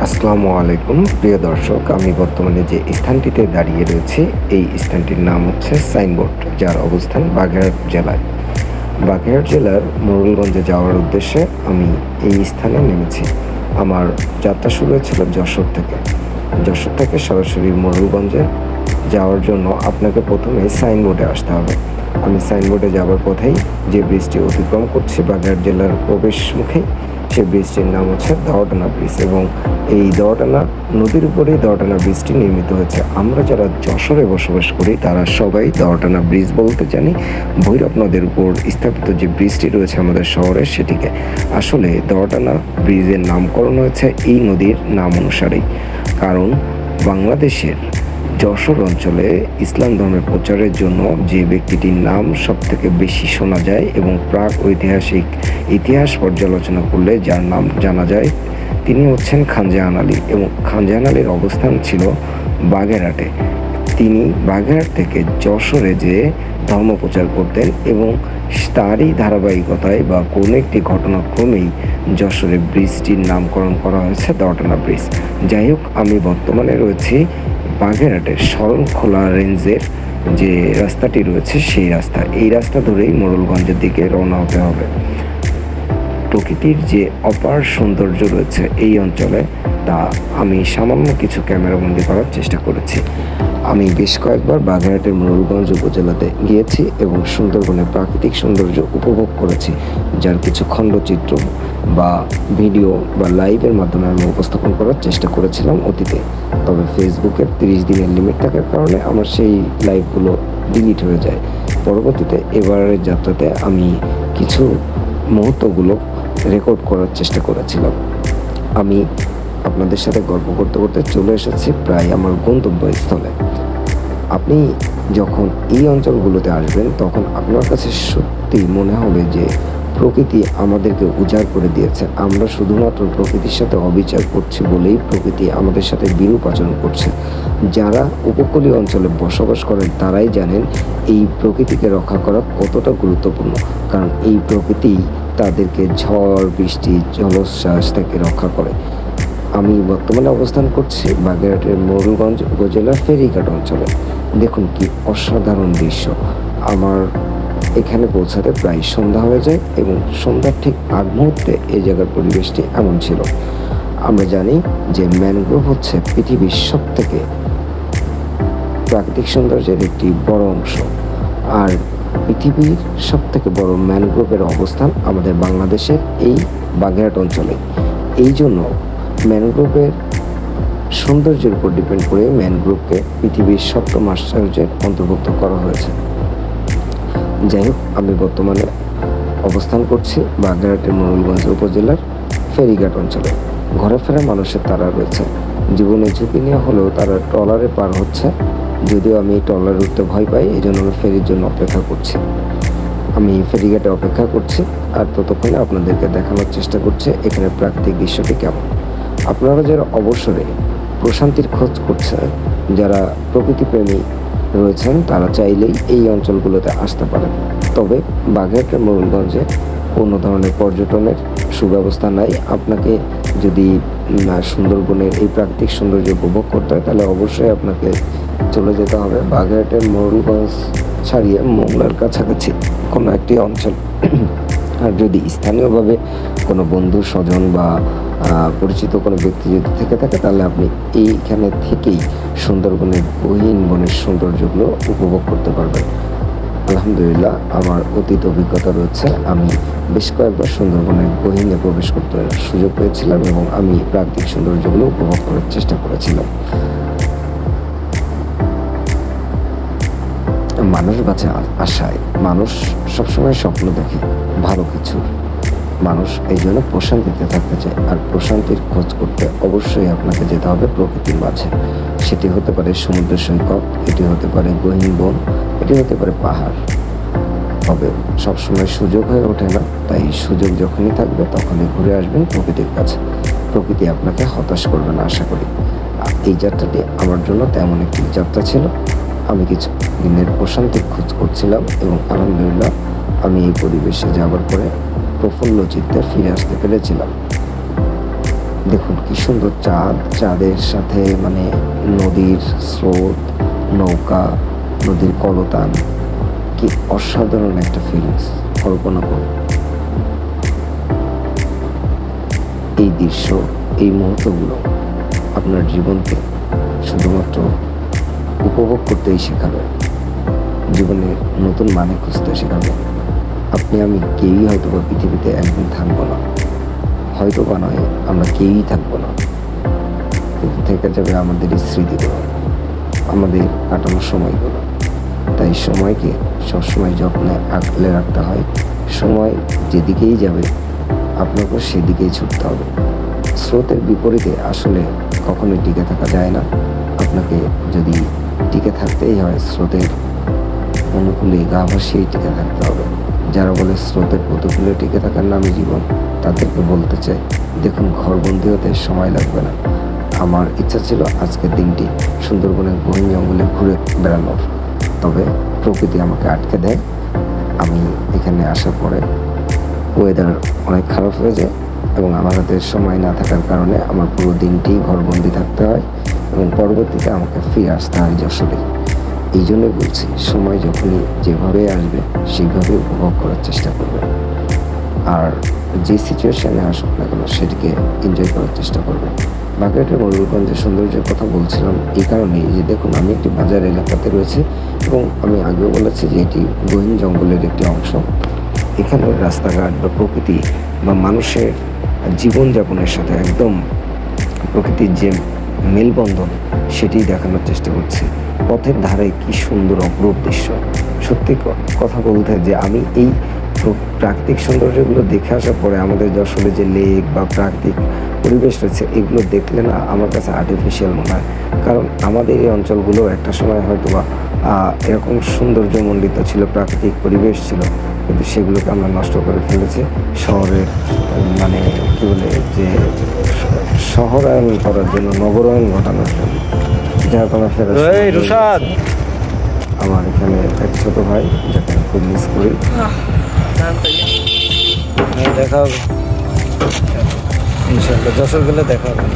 আসসালামু আলাইকুম প্রিয় দর্শক, আমি বর্তমানে যে স্থানটিতে দাঁড়িয়ে রয়েছি এই স্থানটির নাম হচ্ছে সাইনবোর্ড, যার অবস্থান বাগেরহাট জেলায়। বাগেরহাট জেলার মোড়লগঞ্জে যাওয়ার উদ্দেশ্যে আমি এই স্থানে নেমেছি। আমার যাত্রা শুরু হয়েছিল যশোর থেকে সরাসরি মোড়লগঞ্জে যাওয়ার জন্য আপনাকে প্রথমে সাইনবোর্ডে আসতে হবে। আমি সাইনবোর্ডে যাওয়ার পথেই যে ব্রিজটি অতিক্রম করছি বাগেরহাট জেলার প্রবেশ মুখে, সেই ব্রিজটির নাম হচ্ছে দহটানা ব্রিজ এবং এই দহটানা নদীর উপরেই দহটানা ব্রিজটি নির্মিত হয়েছে। আমরা যারা যশোরে বসবাস করি তারা সবাই দহটানা ব্রিজ বলতে জানি ভৈরব নদের উপর স্থাপিত যে ব্রিজটি রয়েছে আমাদের শহরে, সেটিকে আসলে দহটানা ব্রিজের নামকরণ হয়েছে এই নদীর নাম অনুসারেই। কারণ বাংলাদেশের যশোর অঞ্চলে ইসলাম ধর্মের প্রচারের জন্য যে ব্যক্তিটির নাম সবথেকে বেশি শোনা যায় এবং প্রাক ঐতিহাসিক ইতিহাস পর্যালোচনা করলে যার নাম জানা যায় তিনি হচ্ছেন খান জাহান আলী, এবং খান জাহান আলীর অবস্থান ছিল বাগেরহাটে। তিনি বাগেরহাট থেকে যশোরে যে ধর্ম প্রচার করতেন এবং তারই ধারাবাহিকতায় বা কোনো একটি ঘটনাক্রমেই যশোরে ব্রিজটির নামকরণ করা হয়েছে দহটানা ব্রিজ। যাই হোক, আমি বর্তমানে রয়েছি বাগেরহাটের শরণখোলা রেঞ্জের যে রাস্তাটি রয়েছে সেই রাস্তা। এই রাস্তা ধরেই মোড়লগঞ্জের দিকে রওনা হতে হবে। প্রকৃতির যে অপার সৌন্দর্য রয়েছে এই অঞ্চলে তা আমি সামান্য কিছু ক্যামেরাবন্দি করার চেষ্টা করেছি। আমি বেশ কয়েকবার বাগেরহাটের মোড়লগঞ্জ উপজেলাতে গিয়েছি এবং সুন্দরবনের প্রাকৃতিক সৌন্দর্য উপভোগ করেছি, যার কিছু খণ্ডচিত্র বা ভিডিও বা লাইভের মাধ্যমে আমি উপস্থাপন করার চেষ্টা করেছিলাম অতীতে। তবে ফেসবুকের 30 দিনের লিমিট থাকার কারণে আমার সেই লাইভগুলো ডিলিট হয়ে যায়। পরবর্তীতে এবারের যাত্রাতে আমি কিছু মুহূর্তগুলো রেকর্ড করার চেষ্টা করেছিলাম। আমি আপনাদের সাথে গল্প করতে করতে চলে এসেছি প্রায় আমার গন্তব্যস্থলে। আপনি যখন এই অঞ্চলগুলোতে আসবেন তখন আপনার কাছে সত্যি মনে হবে যে প্রকৃতি আমাদেরকে উজাড় করে দিয়েছে। আমরা শুধুমাত্র প্রকৃতির সাথে অবিচার করছি বলেই প্রকৃতি আমাদের সাথে বিরূপ আচরণ করছে। যারা উপকূলীয় অঞ্চলে বসবাস করেন তারাই জানেন এই প্রকৃতিকে রক্ষা করা কতটা গুরুত্বপূর্ণ, কারণ এই প্রকৃতি তাদেরকে ঝড় বৃষ্টি জলোচ্ছ্বাস থেকে রক্ষা করে। আমি বর্তমানে অবস্থান করছি বাগেরহাটের মোড়লগঞ্জ উপজেলার ফেরিঘাট অঞ্চলে। দেখুন কি অসাধারণ দৃশ্য। আমার এখানে পৌঁছাতে প্রায় সন্ধ্যা হয়ে যায় এবং সন্ধ্যার ঠিক আগ মুহূর্তে এই জায়গার পরিবেশটি এমন ছিল। আমরা জানি যে ম্যানগ্রোভ হচ্ছে পৃথিবীর সবথেকে প্রাকৃতিক সৌন্দর্যের একটি বড় অংশ, আর পৃথিবীর সবথেকে বড় ম্যানগ্রোভের অবস্থান আমাদের বাংলাদেশের এই বাগেরহাট অঞ্চলে। এই জন্য ম্যানগ্রোভের সৌন্দর্যের উপর ডিপেন্ড করে ম্যানগ্রোভকে পৃথিবীর 7ম আশ্চর্যের অন্তর্ভুক্ত করা হয়েছে। যাই হোক, আমি বর্তমানে অবস্থান করছি বাগেরহাটের মোড়লগঞ্জ উপজেলার ফেরিঘাট অঞ্চলে। ঘরে ফেরা মানুষের তারা রয়েছে, জীবনের ঝুঁকি নিয়ে হলেও তারা ট্রলারে পার হচ্ছে। যদিও আমি ট্রলারে উঠতে ভয় পাই, এই জন্য আমি ফেরির জন্য অপেক্ষা করছি। আমি ফেরিঘাটে অপেক্ষা করছি আর ততক্ষণে আপনাদেরকে দেখানোর চেষ্টা করছি এখানে প্রাকৃতিক দৃশ্যটি কেমন। আপনারা যারা অবসরে প্রশান্তির খোঁজ করছেন, যারা প্রকৃতিপ্রেমী রয়েছেন, তারা চাইলেই এই অঞ্চলগুলোতে আসতে পারেন। তবে বাগেরহাটের মোড়লগঞ্জে কোনো ধরনের পর্যটনের সুব্যবস্থা নাই। আপনাকে যদি সুন্দরবনের এই প্রাকৃতিক সৌন্দর্য উপভোগ করতে হয় তাহলে অবশ্যই আপনাকে চলে যেতে হবে বাগেরহাটের মোড়লগঞ্জ ছাড়িয়ে মোংলার কাছাকাছি কোনো একটি অঞ্চল। আর যদি স্থানীয়ভাবে কোনো বন্ধু স্বজন বা পরিচিত কোনো ব্যক্তি যদি থেকে থাকে তাহলে আপনি এইখানে থেকেই সুন্দরবনের গহীন বনের সৌন্দর্যগুলো উপভোগ করতে পারবেন। আলহামদুলিল্লাহ, আমার অতীত অভিজ্ঞতা রয়েছে। আমি বেশ কয়েকবার সুন্দরবনের গহীনে প্রবেশ করতে সুযোগ পেয়েছিলাম এবং আমি প্রাকৃতিক সৌন্দর্যগুলো উপভোগ করার চেষ্টা করেছিলাম। মানুষ বাঁচে আশায়, মানুষ সবসময় স্বপ্ন দেখে ভালো কিছুর। মানুষ এই জন্য প্রশান্তিতে থাকতে চায়, আর প্রশান্তির খোঁজ করতে অবশ্যই আপনাকে যেতে হবে প্রকৃতির মাঝে। সেটি হতে পারে সমুদ্র সৈকত, এটি হতে পারে গহীন বন, এটি হতে পারে পাহাড়। তবে সবসময় সুযোগ হয়ে ওঠে না, তাই সুযোগ যখনই থাকবে তখনই ঘুরে আসবেন প্রকৃতির কাছে। প্রকৃতি আপনাকে হতাশ করবে না আশা করি। এই যাত্রাটি আমার জন্য তেমন একটি যাত্রা ছিল। আমি কিছু দিনের প্রশান্তির খোঁজ করছিলাম এবং আলহামদুলিল্লাহ আমি এই পরিবেশে যাওয়ার পরে প্রফুল্ল চিত্তে ফিরে আসতে পেরেছিলাম। দেখুন কি সুন্দর চাঁদ, চাঁদের সাথে মানে নদীর স্রোত, নৌকা, নদীর কলতান, কি অসাধারণ একটা ফিলিংস। কল্পনা করুন এই দৃশ্য, এই মুহূর্তগুলো আপনার জীবনকে শুধুমাত্র উপভোগ করতেই শেখাবে, জীবনে নতুন মানে খুঁজতে শেখাবে। আপনি আমি কেউই হয়তো বা পৃথিবীতে একদিন থাকবো না, হয়তো বা নয়, আমরা কেউই থাকবো না, কিন্তু থেকে যাবে আমাদের এই স্মৃতিগুলো, আমাদের কাটানোর সময়গুলো। তাই সময়কে সবসময় যত্নে আগলে রাখতে হয়। সময় যেদিকেই যাবে আপনাকেও সেদিকেই ছুটতে হবে। স্রোতের বিপরীতে আসলে কখনোই টিকে থাকা যায় না। আপনাকে যদি টিকে থাকতেই হয় স্রোতের অনুকূলে গা ভাসিয়েই টিকে থাকতে হবে। যারা বলে স্রোতের প্রতিকূলে টিকে থাকার নামে জীবন, তাদেরকে বলতে চাই, দেখুন ঘরবন্দি হতে সময় লাগবে না। আমার ইচ্ছা ছিল আজকের দিনটি সুন্দরবনের গহীন জঙ্গলে ঘুরে বেড়ানোর, তবে প্রকৃতি আমাকে আটকে দেয়। আমি এখানে আসার পরে ওয়েদার অনেক খারাপ হয়ে যায় এবং আমার হাতে সময় না থাকার কারণে আমার পুরো দিনটি ঘরবন্দি থাকতে হয় এবং পরবর্তীতে আমাকে ফিরে আসতে হয় যশোরে। এই জন্যই বলছি, সময় যখনই যেভাবে আসবে সেইভাবে উপভোগ করার চেষ্টা করবে, আর যে সিচুয়েশানে আসুক না কেন সেটিকে এনজয় করার চেষ্টা করবে। বাগেরহাটের মরুলগঞ্জের সৌন্দর্যের কথা বলছিলাম এই কারণেই যে দেখুন আমি একটি বাজার এলাকাতে রয়েছে এবং আমি আগেও বলেছি যে এটি গহীন জঙ্গলের একটি অংশ। এখানের রাস্তাঘাট বা প্রকৃতি বা মানুষের জীবনযাপনের সাথে একদম প্রকৃতির যে মেলবন্ধন সেটি দেখানোর চেষ্টা করছে। পথের ধারে কি সুন্দর অপরূপ দৃশ্য। সত্যি কথা বলতে যে আমি এই প্রাকৃতিক সৌন্দর্যগুলো দেখে আসার পরে আমাদের যশোরে যে লেক বা প্রাকৃতিক পরিবেশ রয়েছে এগুলো দেখলে না আমার কাছে আর্টিফিশিয়াল মনে হয়। কারণ আমাদের এই অঞ্চলগুলো একটা সময় হয়তো বা এরকম সৌন্দর্যমণ্ডিত ছিল, প্রাকৃতিক পরিবেশ ছিল, কিন্তু সেগুলোকে আমরা নষ্ট করে ফেলেছি শহরের মানে কী বলে যে শহরায়ন করার জন্য, নগরায়ন ঘটানোর জন্য, যার কারণে ফেরত আমার এখানে এক ছোট ভাই যাকে আমি খুব মিস করি। দেখা হবে ইনশাল্লাহ, যশোর গেলে দেখা হবে।